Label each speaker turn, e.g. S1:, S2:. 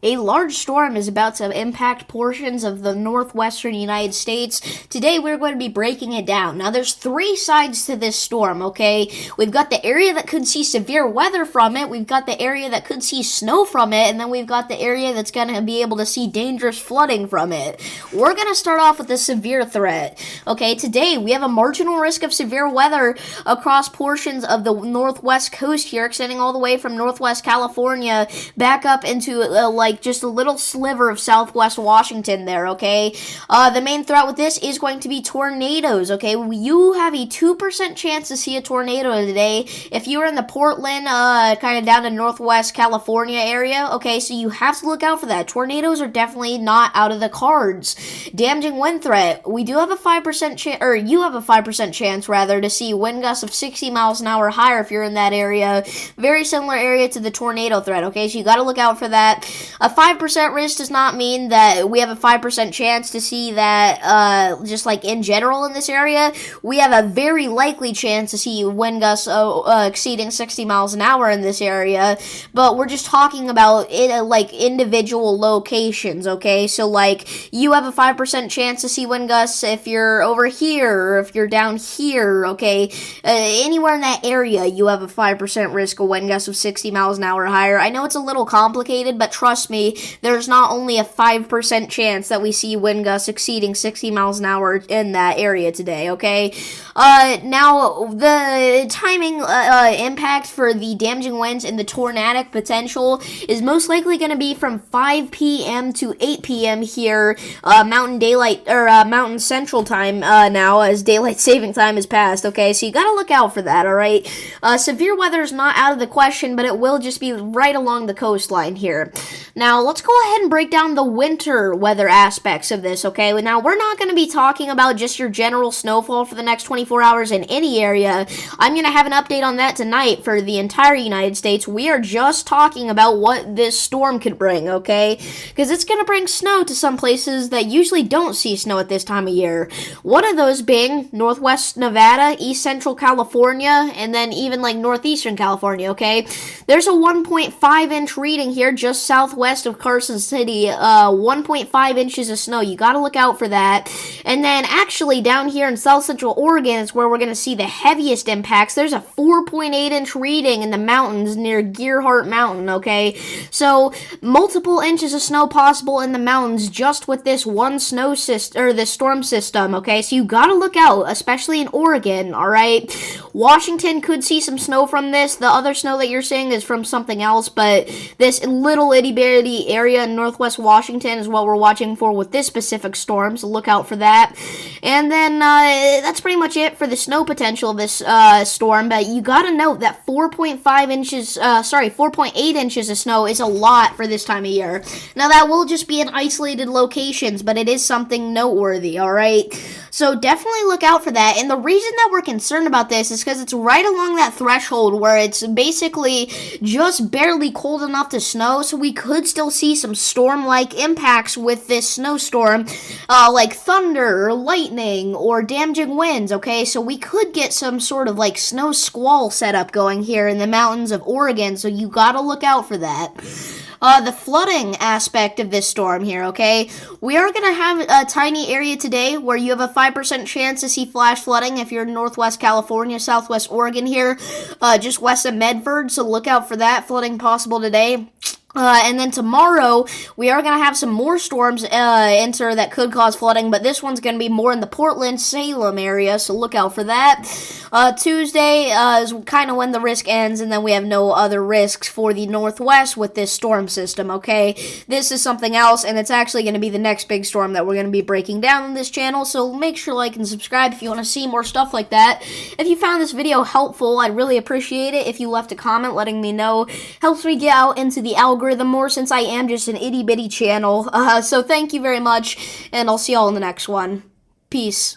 S1: A large storm is about to impact portions of the northwestern United States. Today, we're going to be breaking it down. Now, there's three sides to this storm, okay? We've got the area that could see severe weather from it, we've got the area that could see snow from it, and then we've got the area that's going to be able to see dangerous flooding from it. We're going to start off with the severe threat. Okay, today, we have a marginal risk of severe weather across portions of the northwest coast here, extending all the way from northwest California back up into just a little sliver of southwest Washington there, okay? The main threat with this is going to be tornadoes, okay? You have a 2% chance to see a tornado today if you are in the Portland, kind of down to northwest California area, okay? So you have to look out for that. Tornadoes are definitely not out of the cards. Damaging wind threat. We do have a 5% chance, or you have a 5% chance, rather, to see wind gusts of 60 miles an hour higher if you're in that area. Very similar area to the tornado threat, okay? So you got to look out for that. A 5% risk does not mean that we have a 5% chance to see that, just like in general in this area. We have a very likely chance to see wind gusts exceeding 60 miles an hour in this area, but we're just talking about it, like individual locations, okay? So like you have a 5% chance to see wind gusts if you're over here or if you're down here, okay? Anywhere in that area, you have a 5% risk of wind gusts of 60 miles an hour or higher. I know it's a little complicated, but trust me, there's not only a 5% chance that we see wind gusts exceeding 60 miles an hour in that area today, okay? Now, the timing impact for the damaging winds and the tornadic potential is most likely going to be from 5 p.m. to 8 p.m. here, Mountain Central Time now, as daylight saving time has passed, okay? So you got to look out for that, alright? Severe weather is not out of the question, but it will just be right along the coastline here. Now, let's go ahead and break down the winter weather aspects of this, okay? Now, we're not going to be talking about just your general snowfall for the next 24 hours in any area. I'm going to have an update on that tonight for the entire United States. We are just talking about what this storm could bring, okay? Because it's going to bring snow to some places that usually don't see snow at this time of year. One of those being northwest Nevada, east central California, and then even like northeastern California, okay? There's a 1.5 inch reading here just southwest of Carson City, 1.5 inches of snow. You gotta look out for that. And then actually down here in south central Oregon is where we're gonna see the heaviest impacts. There's a 4.8 inch reading in the mountains near Gerhardt Mountain, okay? So multiple inches of snow possible in the mountains just with this one snow system, or this storm system, okay? So you gotta look out, especially in Oregon, alright? Washington could see some snow from this. The other snow that you're seeing is from something else, but this little itty-bitty area in northwest Washington is what we're watching for with this specific storm, so look out for that. And then that's pretty much it for the snow potential of this storm, but you gotta note that 4.8 inches of snow is a lot for this time of year. Now, that will just be in isolated locations, but it is something noteworthy, alright? So definitely look out for that, and the reason that we're concerned about this is because it's right along that threshold where it's basically just barely cold enough to snow, so we could still see some storm-like impacts with this snowstorm, like thunder or lightning or damaging winds, okay? So we could get some sort of like snow squall setup going here in the mountains of Oregon, so you gotta look out for that. The flooding aspect of this storm here, okay? We are going to have a tiny area today where you have a 5% chance to see flash flooding if you're in northwest California, southwest Oregon here, just west of Medford, so look out for that flooding possible today. And then tomorrow, we are going to have some more storms enter that could cause flooding, but this one's going to be more in the Portland-Salem area, so look out for that. Tuesday is kind of when the risk ends, and then we have no other risks for the Northwest with this storm system, okay? This is something else, and it's actually going to be the next big storm that we're going to be breaking down on this channel, so make sure to like and subscribe if you want to see more stuff like that. If you found this video helpful, I'd really appreciate it if you left a comment letting me know. Helps me get out into the algorithm more since I am just an itty-bitty channel. So thank you very much, and I'll see y'all in the next one. Peace.